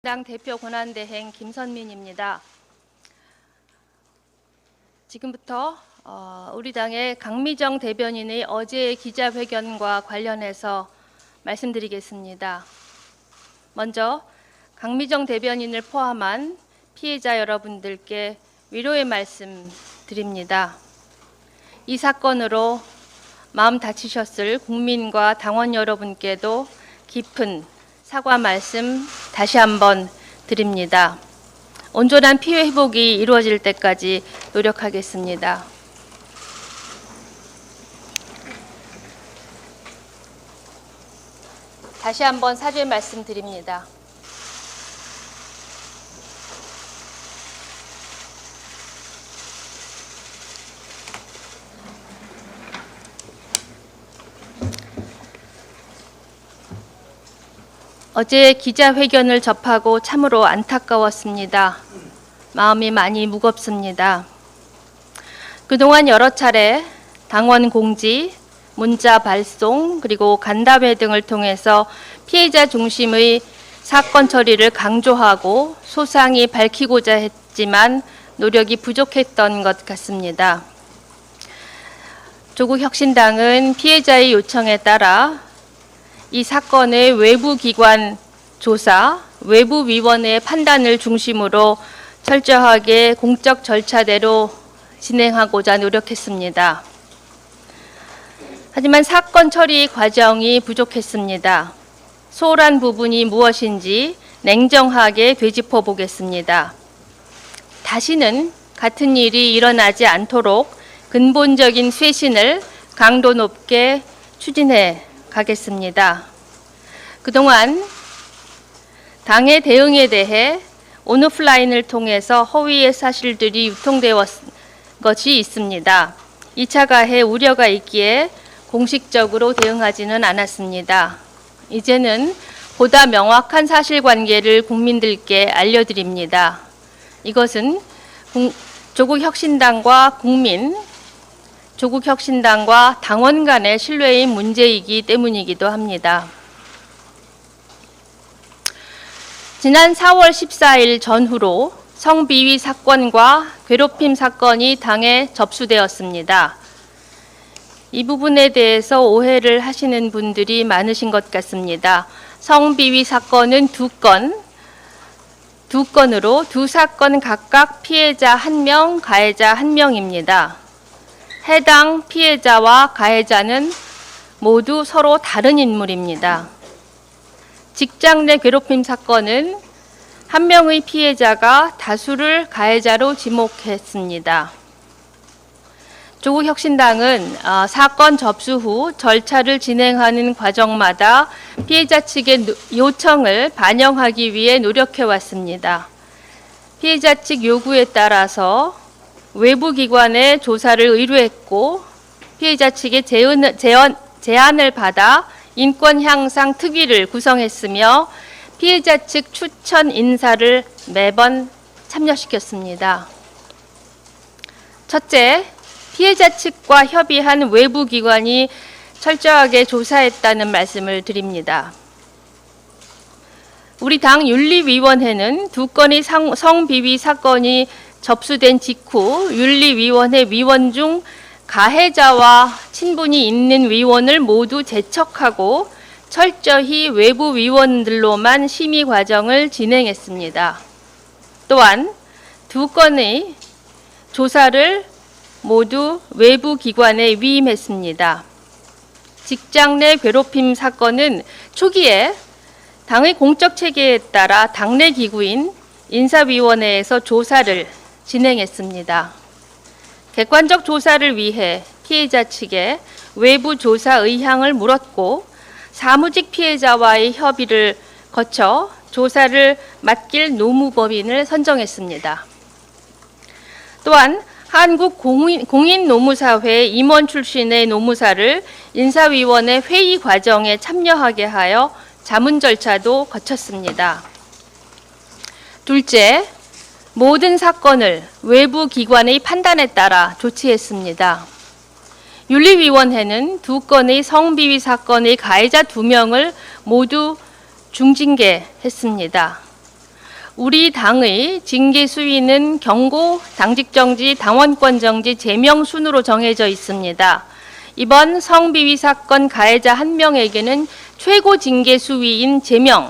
당 대표 권한대행 김선민입니다. 지금부터 우리 당의 강미정 대변인의 어제의 기자회견과 관련해서 말씀드리겠습니다. 먼저 강미정 대변인을 포함한 피해자 여러분들께 위로의 말씀 드립니다. 이 사건으로 마음 다치셨을 국민과 당원 여러분께도 깊은 사과 말씀 다시 한번 드립니다. 온전한 피해 회복이 이루어질 때까지 노력하겠습니다. 다시 한번 사죄 말씀드립니다. 어제 기자회견을 접하고 참으로 안타까웠습니다. 마음이 많이 무겁습니다. 그동안 여러 차례 당원 공지, 문자 발송, 그리고 간담회 등을 통해서 피해자 중심의 사건 처리를 강조하고 소상히 밝히고자 했지만 노력이 부족했던 것 같습니다. 조국혁신당은 피해자의 요청에 따라 이 사건의 외부 기관 조사, 외부위원회의 판단을 중심으로 철저하게 공적 절차대로 진행하고자 노력했습니다. 하지만 사건 처리 과정이 부족했습니다. 소홀한 부분이 무엇인지 냉정하게 되짚어 보겠습니다. 다시는 같은 일이 일어나지 않도록 근본적인 쇄신을 강도 높게 추진해 가겠습니다. 그동안 당의 대응에 대해 온오프라인을 통해서 허위의 사실들이 유통되어 것이 있습니다. 2차 가해 우려가 있기에 공식적으로 대응하지는 않았습니다. 이제는 보다 명확한 사실관계를 국민들께 알려드립니다. 이것은 조국혁신당과 조국혁신당과 당원 간의 신뢰의 문제이기 때문이기도 합니다. 지난 4월 14일 전후로 성비위 사건과 괴롭힘 사건이 당에 접수되었습니다. 이 부분에 대해서 오해를 하시는 분들이 많으신 것 같습니다. 성비위 사건은 두 건으로 두 사건 각각 피해자 1명, 가해자 1명입니다. 해당 피해자와 가해자는 모두 서로 다른 인물입니다. 직장 내 괴롭힘 사건은 한 명의 피해자가 다수를 가해자로 지목했습니다. 조국혁신당은 사건 접수 후 절차를 진행하는 과정마다 피해자 측의 요청을 반영하기 위해 노력해 왔습니다. 피해자 측 요구에 따라서 외부 기관에 조사를 의뢰했고 피해자 측의 제안을 받아 인권 향상 특위를 구성했으며 피해자 측 추천 인사를 매번 참여시켰습니다. 첫째, 피해자 측과 협의한 외부 기관이 철저하게 조사했다는 말씀을 드립니다. 우리 당 윤리위원회는 두 건의 성비위 사건이 접수된 직후 윤리위원회 위원 중 가해자와 친분이 있는 위원을 모두 제척하고 철저히 외부 위원들로만 심의 과정을 진행했습니다. 또한 두 건의 조사를 모두 외부 기관에 위임했습니다. 직장 내 괴롭힘 사건은 초기에 당의 공적 체계에 따라 당내 기구인 인사위원회에서 조사를 진행했습니다. 객관적 조사를 위해 피해자 측에 외부 조사 의향을 물었고 사무직 피해자와의 협의를 거쳐 조사를 맡길 노무법인을 선정했습니다. 또한 한국공인노무사회 임원 출신의 노무사를 인사위원회 회의 과정에 참여하게 하여 자문 절차도 거쳤습니다. 둘째, 모든 사건을 외부 기관의 판단에 따라 조치했습니다. 윤리위원회는 두 건의 성비위 사건의 가해자 2명을 모두 중징계했습니다. 우리 당의 징계 수위는 경고, 당직정지, 당원권정지, 제명 순으로 정해져 있습니다. 이번 성비위 사건 가해자 1명에게는 최고 징계 수위인 제명,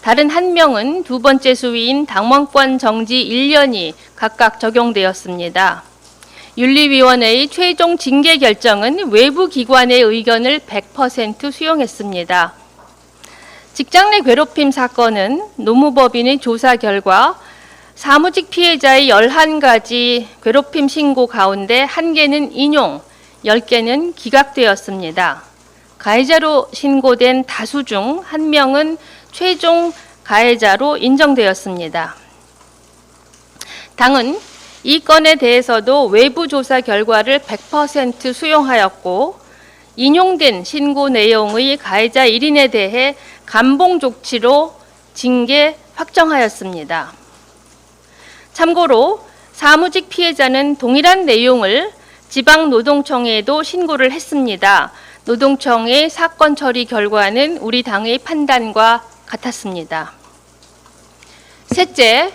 다른 1명은 두 번째 수위인 당원권 정지 1년이 각각 적용되었습니다. 윤리위원회의 최종 징계 결정은 외부 기관의 의견을 100% 수용했습니다. 직장 내 괴롭힘 사건은 노무법인의 조사 결과 사무직 피해자의 11가지 괴롭힘 신고 가운데 1개는 인용, 10개는 기각되었습니다. 가해자로 신고된 다수 중 1명은 최종 가해자로 인정되었습니다. 당은 이 건에 대해서도 외부 조사 결과를 100% 수용하였고 인용된 신고 내용의 가해자 1인에 대해 감봉 조치로 징계 확정하였습니다. 참고로 사무직 피해자는 동일한 내용을 지방노동청에도 신고를 했습니다. 노동청의 사건 처리 결과는 우리 당의 판단과 같았습니다. 셋째,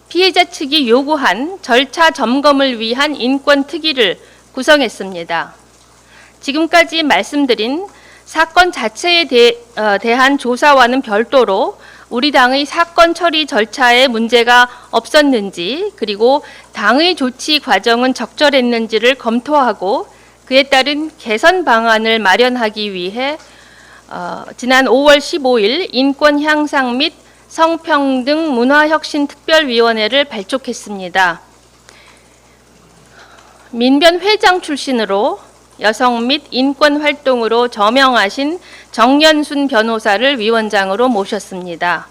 피해자 측이 요구한 절차 점검을 위한 인권특위를 구성했습니다. 지금까지 말씀드린 사건 자체에 대한 조사와는 별도로 우리 당의 사건 처리 절차에 문제가 없었는지, 그리고 당의 조치 과정은 적절했는지를 검토하고 그에 따른 개선 방안을 마련하기 위해 지난 5월 15일 인권 향상 및 성평등 문화혁신 특별위원회를 발족했습니다. 민변 회장 출신으로 여성 및 인권 활동으로 저명하신 정연순 변호사를 위원장으로 모셨습니다.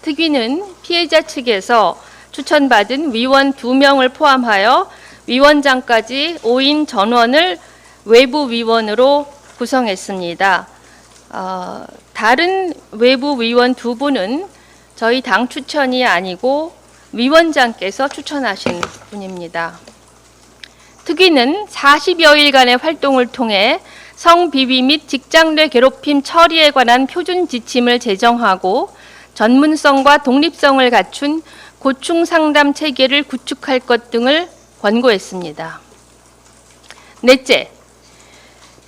특위는 피해자 측에서 추천받은 위원 2명을 포함하여 위원장까지 5인 전원을 외부 위원으로 구성했습니다. 다른 외부 위원 2분은 저희 당 추천이 아니고 위원장께서 추천하신 분입니다. 특위는 40여일간의 활동을 통해 성비위 및 직장 내 괴롭힘 처리에 관한 표준 지침을 제정하고 전문성과 독립성을 갖춘 고충 상담 체계를 구축할 것 등을 권고했습니다. 넷째,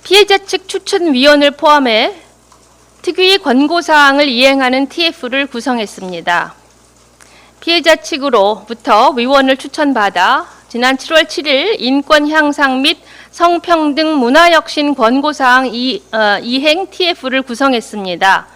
피해자 측 추천위원을 포함해 특위의 권고사항을 이행하는 TF를 구성했습니다. 피해자 측으로부터 위원을 추천받아 지난 7월 7일 인권 향상 및 성평등 문화혁신 권고사항 이행 TF를 구성했습니다.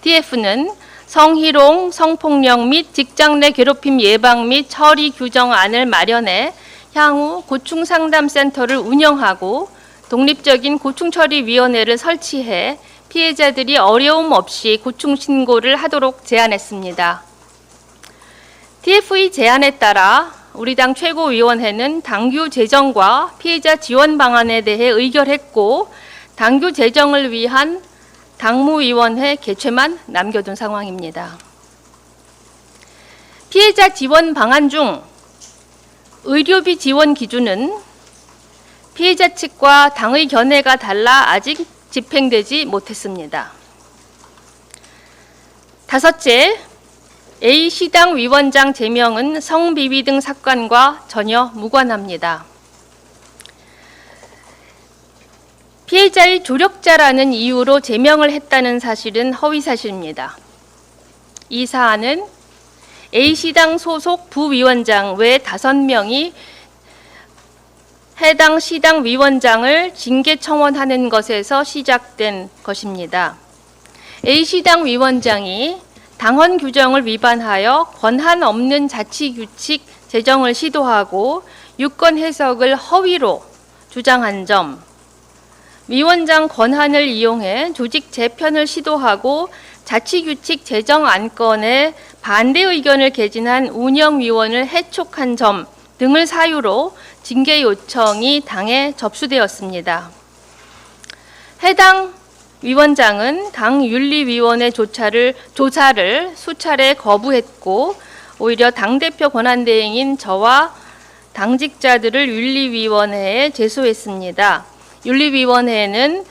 TF는 성희롱, 성폭력 및 직장 내 괴롭힘 예방 및 처리 규정안을 마련해 향후 고충상담센터를 운영하고 독립적인 고충처리위원회를 설치해 피해자들이 어려움 없이 고충 신고를 하도록 제안했습니다. TF의 제안에 따라 우리 당 최고위원회는 당규 제정과 피해자 지원 방안에 대해 의결했고 당규 제정을 위한 당무위원회 개최만 남겨둔 상황입니다. 피해자 지원 방안 중 의료비 지원 기준은 피해자 측과 당의 견해가 달라 아직 집행되지 못했습니다. 다섯째, A시당 위원장 제명은 성비위 등 사건과 전혀 무관합니다. 피해자의 조력자라는 이유로 제명을 했다는 사실은 허위사실입니다. 이 사안은 A시당 소속 부위원장 외 5명이 해당 시당 위원장을 징계 청원하는 것에서 시작된 것입니다. A시당 위원장이 당헌 규정을 위반하여 권한 없는 자치규칙 제정을 시도하고 유권 해석을 허위로 주장한 점, 위원장 권한을 이용해 조직 재편을 시도하고 자치규칙 제정 안건에 반대 의견을 개진한 운영위원을 해촉한 점 등을 사유로 징계 요청이 당에 접수되었습니다. 해당 위원장은 당 윤리위원회 조사를 수차례 거부했고 오히려 당대표 권한대행인 저와 당직자들을 윤리위원회에 제소했습니다. 윤리위원회는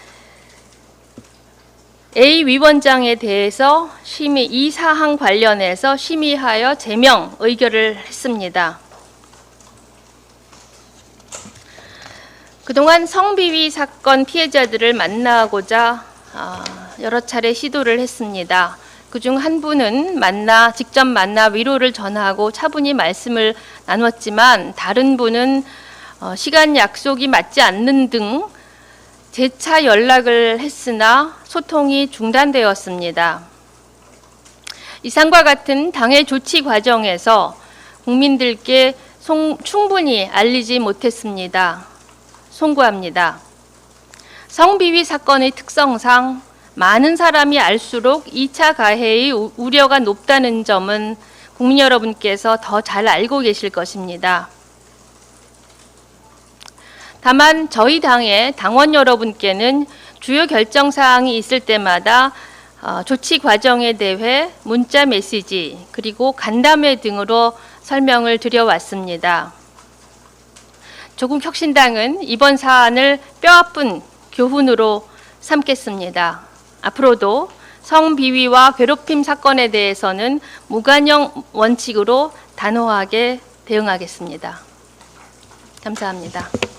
A 위원장에 대해서 이 사항 관련해서 심의하여 제명 의결을 했습니다. 그동안 성비위 사건 피해자들을 만나고자 여러 차례 시도를 했습니다. 그중 한 분은 직접 만나 위로를 전하고 차분히 말씀을 나눴지만, 다른 분은 시간 약속이 맞지 않는 등 재차 연락을 했으나 소통이 중단되었습니다. 이상과 같은 당의 조치 과정에서 국민들께 충분히 알리지 못했습니다. 송구합니다. 성비위 사건의 특성상 많은 사람이 알수록 2차 가해의 우려가 높다는 점은 국민 여러분께서 더 잘 알고 계실 것입니다. 다만 저희 당의 당원 여러분께는 주요 결정 사항이 있을 때마다 조치 과정에 대해 문자 메시지 그리고 간담회 등으로 설명을 드려왔습니다. 조국혁신당은 이번 사안을 뼈아픈 교훈으로 삼겠습니다. 앞으로도 성비위와 괴롭힘 사건에 대해서는 무관용 원칙으로 단호하게 대응하겠습니다. 감사합니다.